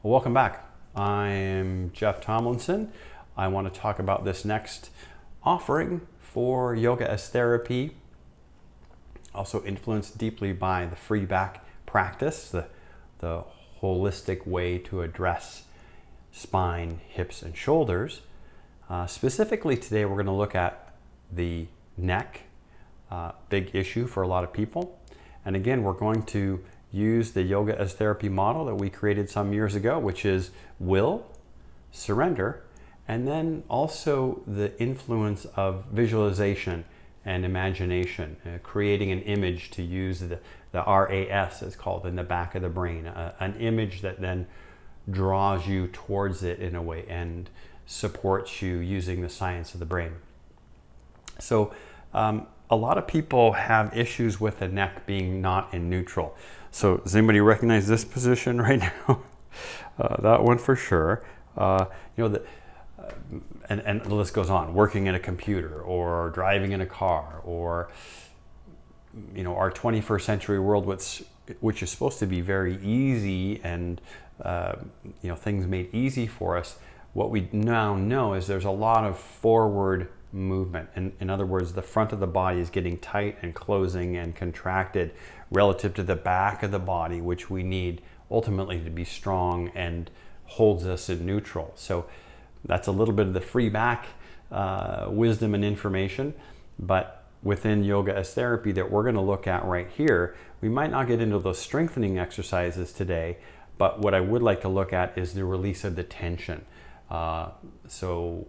Well, welcome back. I'm Jeff Tomlinson. I want to talk about this next offering for yoga as therapy, also influenced deeply by the free back practice, the holistic way to address spine, hips, and shoulders. Specifically today, we're going to look at the neck, big issue for a lot of people. And again, we're going to use the yoga as therapy model that we created some years ago, which is will, surrender, and then also the influence of visualization and imagination, creating an image to use the RAS, is called, in the back of the brain, an image that then draws you towards it in a way and supports you using the science of the brain. So a lot of people have issues with the neck being not in neutral. So does anybody recognize this position right now? That one for sure. And the list goes on. Working in a computer, or driving in a car, or our 21st century world, which is supposed to be very easy and things made easy for us. What we now know is there's a lot of forward movement. In other words, the front of the body is getting tight and closing and contracted relative to the back of the body, which we need ultimately to be strong and holds us in neutral. So that's a little bit of the free back wisdom and information. But within yoga as therapy that we're going to look at right here, we might not get into those strengthening exercises today, but what I would like to look at is the release of the tension. So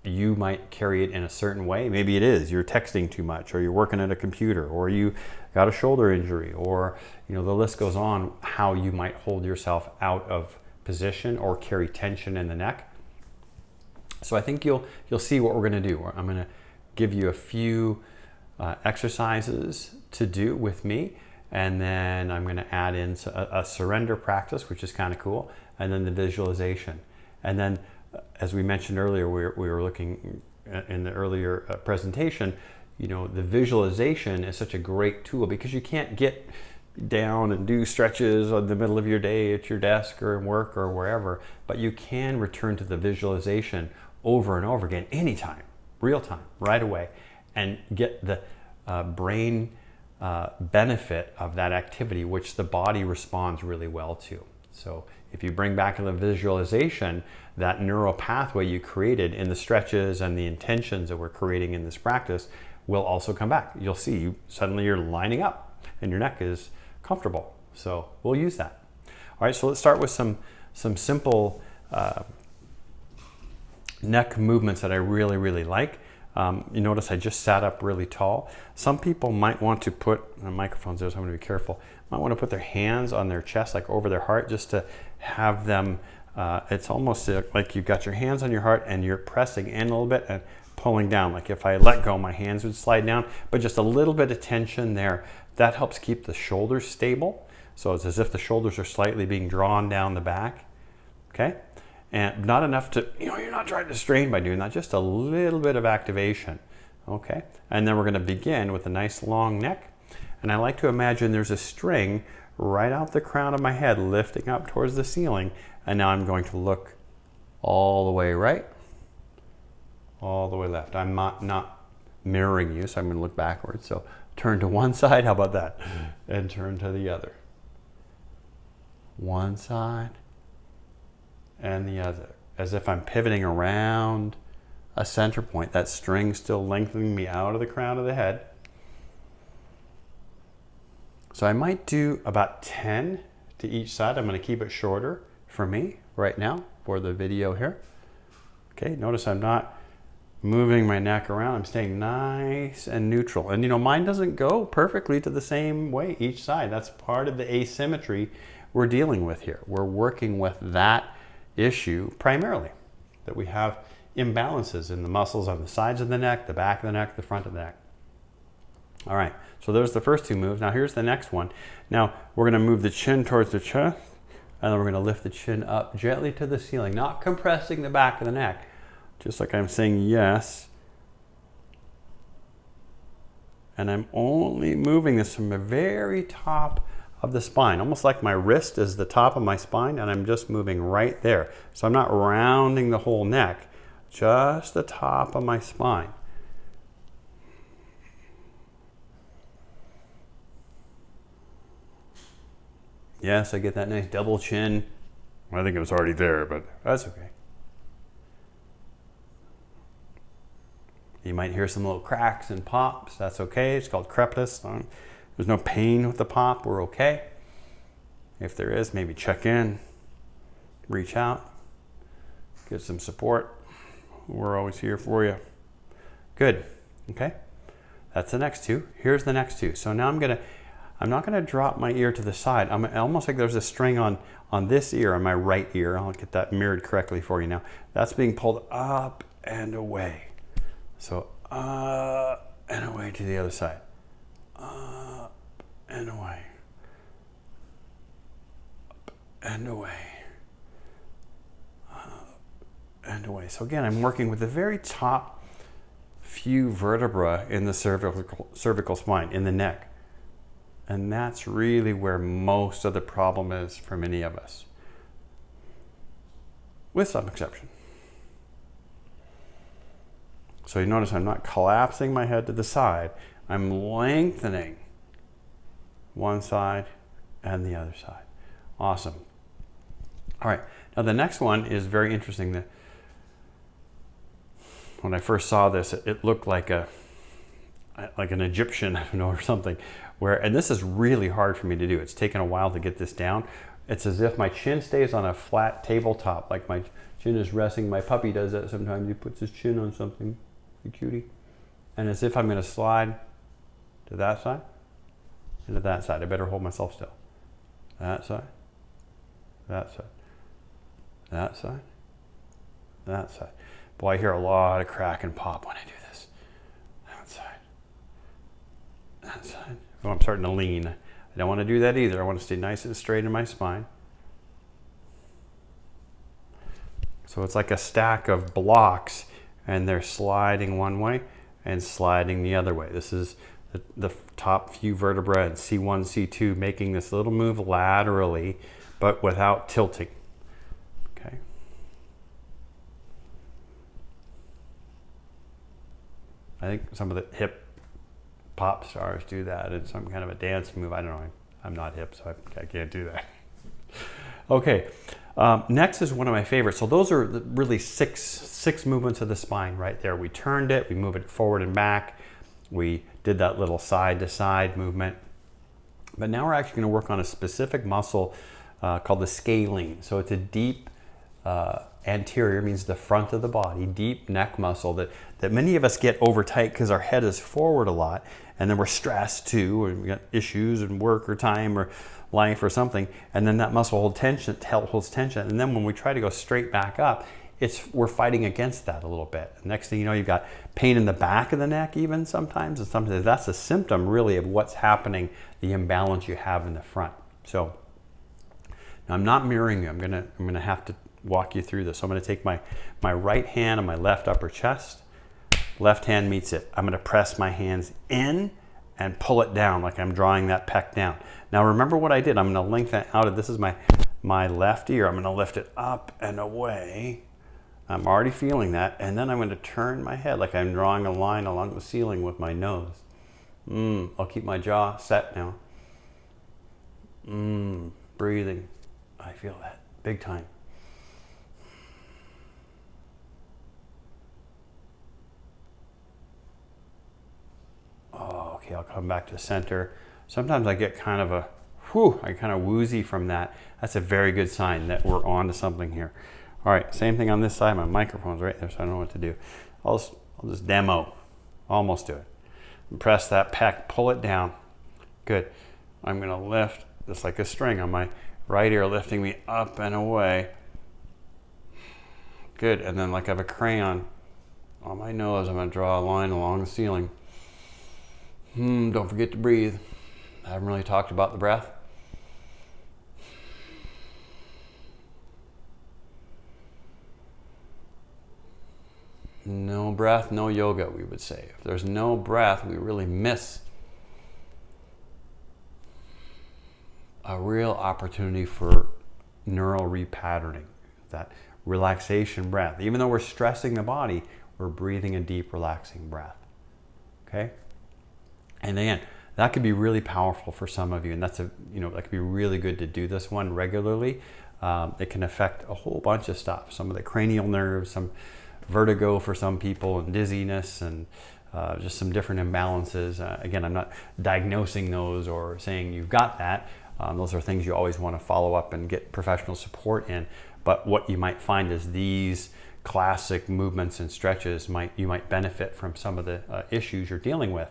you might carry it in a certain way. Maybe it is you're texting too much, or you're working at a computer, or you got a shoulder injury, or the list goes on how you might hold yourself out of position or carry tension in the neck. So I think you'll see what we're going to do. I'm going to give you a few exercises to do with me, and then I'm going to add in a surrender practice, which is kind of cool, and then the visualization. And then, as we mentioned earlier, we were looking in the earlier presentation, the visualization is such a great tool because you can't get down and do stretches in the middle of your day at your desk or in work or wherever, but you can return to the visualization over and over again, anytime, real time, right away, and get the brain benefit of that activity, which the body responds really well to. So if you bring back in the visualization, that neural pathway you created in the stretches and the intentions that we're creating in this practice will also come back. You'll see suddenly you're lining up and your neck is comfortable. So we'll use that. All right, so let's start with some simple neck movements that I really, really like. You notice I just sat up really tall. Some people might want to put, the microphone's there, so I'm going to be careful, might want to put their hands on their chest, like over their heart, just to have them, it's almost like you've got your hands on your heart and you're pressing in a little bit and pulling down. Like if I let go, my hands would slide down, but just a little bit of tension there. That helps keep the shoulders stable. So it's as if the shoulders are slightly being drawn down the back, okay? And not enough to, you're not trying to strain by doing that, just a little bit of activation, okay? And then we're going to begin with a nice long neck. And I like to imagine there's a string right out the crown of my head lifting up towards the ceiling. And now I'm going to look all the way right, all the way left. I'm not mirroring you, so I'm going to look backwards. So turn to one side, how about that? And turn to the other. One side and the other, as if I'm pivoting around a center point. That string still lengthening me out of the crown of the head. So I might do about 10 to each side. I'm going to keep it shorter for me right now for the video here. Okay, notice I'm not moving my neck around. I'm staying nice and neutral. And mine doesn't go perfectly to the same way each side. That's part of the asymmetry we're dealing with here. We're working with that issue primarily, that we have imbalances in the muscles on the sides of the neck, the back of the neck, the front of the neck. All right, so there's the first two moves. Now here's the next one. Now we're going to move the chin towards the chest, and then we're going to lift the chin up gently to the ceiling, not compressing the back of the neck, just like I'm saying yes. And I'm only moving this from the very top of the spine, almost like my wrist is the top of my spine, and I'm just moving right there. So I'm not rounding the whole neck, just the top of my spine. Yes, I get that nice double chin. I think it was already there, but that's okay. You might hear some little cracks and pops. That's okay. It's called crepitus. There's no pain with the pop. We're okay. If there is, maybe check in, reach out, get some support. We're always here for you. Good. Okay. That's the next two. Here's the next two. So now I'm not gonna drop my ear to the side. I'm almost like there's a string on this ear, on my right ear. I'll get that mirrored correctly for you now. That's being pulled up and away. So and away to the other side. Up and away. Up and away. Up and away. So again, I'm working with the very top few vertebrae in the cervical spine, in the neck. And that's really where most of the problem is for many of us, with some exception. So you notice I'm not collapsing my head to the side. I'm lengthening one side and the other side. Awesome. All right. Now the next one is very interesting. When I first saw this, it looked like an Egyptian, I don't know, or something. And this is really hard for me to do. It's taken a while to get this down. It's as if my chin stays on a flat tabletop, like my chin is resting. My puppy does that sometimes. He puts his chin on something, the cutie. And as if I'm going to slide to that side and to that side. I better hold myself still. That side, that side, that side, that side. Boy, I hear a lot of crack and pop when I do this. That side, that side. Oh, I'm starting to lean. I don't want to do that either. I want to stay nice and straight in my spine. So it's like a stack of blocks, and they're sliding one way and sliding the other way. This is the top few vertebrae in C1, C2, making this little move laterally, but without tilting. Okay. I think some of the hip pop stars do that in some kind of a dance move. I don't know. I'm not hip, so I can't do that. Okay. Next is one of my favorites. So those are really six movements of the spine right there. We turned it, we move it forward and back. We did that little side to side movement. But now we're actually going to work on a specific muscle called the scalene. So it's a deep anterior, means the front of the body, deep neck muscle that many of us get over tight because our head is forward a lot, and then we're stressed too, or we got issues in work or time or life or something, and then that muscle holds tension, and then when we try to go straight back up, we're fighting against that a little bit. Next thing you know, you've got pain in the back of the neck even sometimes, and sometimes that's a symptom really of what's happening, the imbalance you have in the front. So now I'm not mirroring you. I'm gonna have to walk you through this. So I'm going to take my right hand on my left upper chest. Left hand meets it. I'm going to press my hands in and pull it down like I'm drawing that pec down. Now remember what I did. I'm going to lengthen out of this is my left ear. I'm going to lift it up and away. I'm already feeling that. And then I'm going to turn my head like I'm drawing a line along the ceiling with my nose. I'll keep my jaw set now. Breathing. I feel that big time. Oh, okay, I'll come back to center. Sometimes I get kind of I kind of woozy from that. That's a very good sign that we're on to something here. All right, same thing on this side. My microphone's right there, so I don't know what to do. I'll just demo. Almost do it. Press that pec, pull it down. Good. I'm gonna lift just like a string on my right ear, lifting me up and away. Good, and then like I have a crayon on my nose, I'm gonna draw a line along the ceiling. Don't forget to breathe. I haven't really talked about the breath. No breath, no yoga, we would say. If there's no breath, we really miss a real opportunity for neural repatterning, that relaxation breath. Even though we're stressing the body, we're breathing a deep, relaxing breath. Okay? And again, that could be really powerful for some of you, and that could be really good to do this one regularly. It can affect a whole bunch of stuff. Some of the cranial nerves, some vertigo for some people, and dizziness, and just some different imbalances. Again, I'm not diagnosing those or saying you've got that. Those are things you always want to follow up and get professional support in. But what you might find is these classic movements and stretches you might benefit from some of the issues you're dealing with.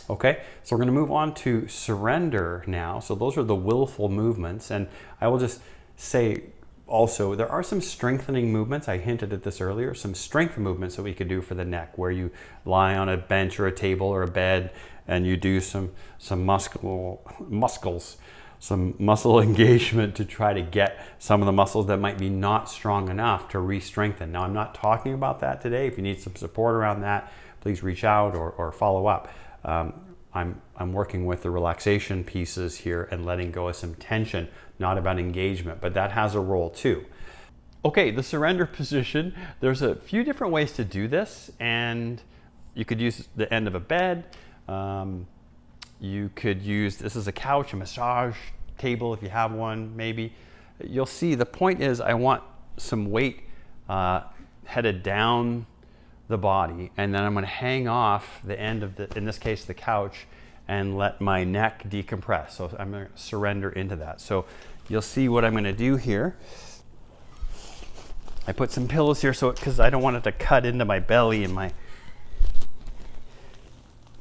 Okay, so we're going to move on to surrender now. So those are the willful movements, and I will just say also there are some strengthening movements. I hinted at this earlier, some strength movements that we could do for the neck, where you lie on a bench or a table or a bed and you do some muscle engagement to try to get some of the muscles that might be not strong enough to re-strengthen. Now, I'm not talking about that today. If you need some support around that, please reach out or follow up. I'm working with the relaxation pieces here and letting go of some tension, not about engagement, but that has a role too. Okay, the surrender position, there's a few different ways to do this, and you could use the end of a bed. You could use, this is a couch, a massage table if you have one, maybe. You'll see the point is I want some weight headed down the body, and then I'm going to hang off the end of in this case, the couch, and let my neck decompress. So I'm going to surrender into that. So you'll see what I'm going to do here. I put some pillows here because I don't want it to cut into my belly and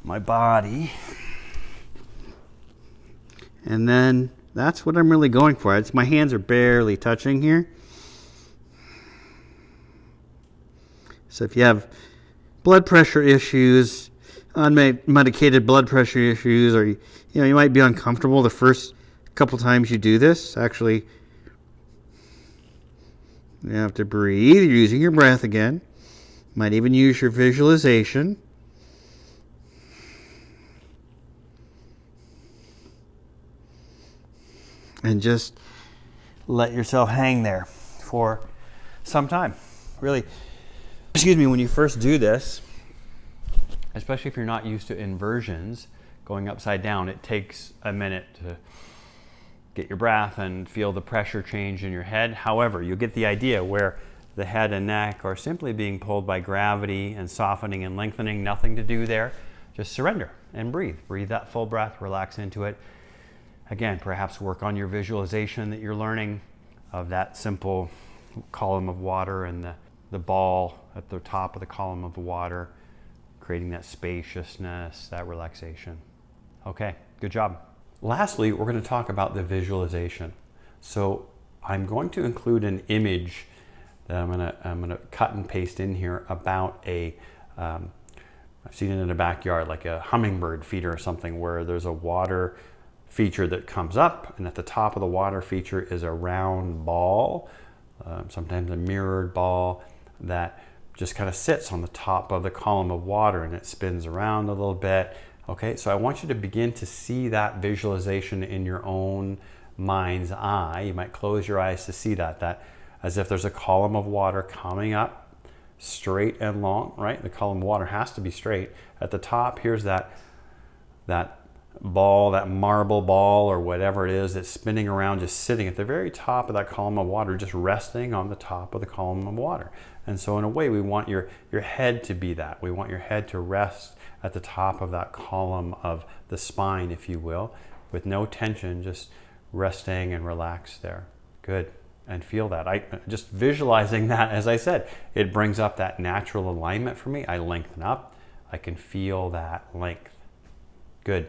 my body. And then that's what I'm really going for. My hands are barely touching here. So if you have blood pressure issues, unmedicated blood pressure issues, or you might be uncomfortable the first couple times you do this, actually you have to breathe. You're using your breath again. Might even use your visualization. And just let yourself hang there for some time. Really, when you first do this, especially if you're not used to inversions, going upside down, it takes a minute to get your breath and feel the pressure change in your head. However, you get the idea where the head and neck are simply being pulled by gravity and softening and lengthening. Nothing to do there. Just surrender and breathe. Breathe that full breath, relax into it. Again, perhaps work on your visualization that you're learning of that simple column of water and the ball at the top of the column of water, creating that spaciousness, that relaxation. Okay, good job. Lastly, we're going to talk about the visualization. So I'm going to include an image that I'm going to cut and paste in here about I've seen it in a backyard, like a hummingbird feeder or something, where there's a water feature that comes up, and at the top of the water feature is a round ball, sometimes a mirrored ball, that just kind of sits on the top of the column of water, and it spins around a little bit. Okay, so I want you to begin to see that visualization in your own mind's eye. You might close your eyes to see that as if there's a column of water coming up straight and long, right? The column of water has to be straight. At the top, here's that ball, that marble ball or whatever it is that's spinning around, just sitting at the very top of that column of water, just resting on the top of the column of water. And so in a way, we want your head to be that. We want your head to rest at the top of that column of the spine, if you will, with no tension, just resting and relaxed there. Good. And feel that. Just visualizing that, as I said, it brings up that natural alignment for me. I lengthen up. I can feel that length. Good.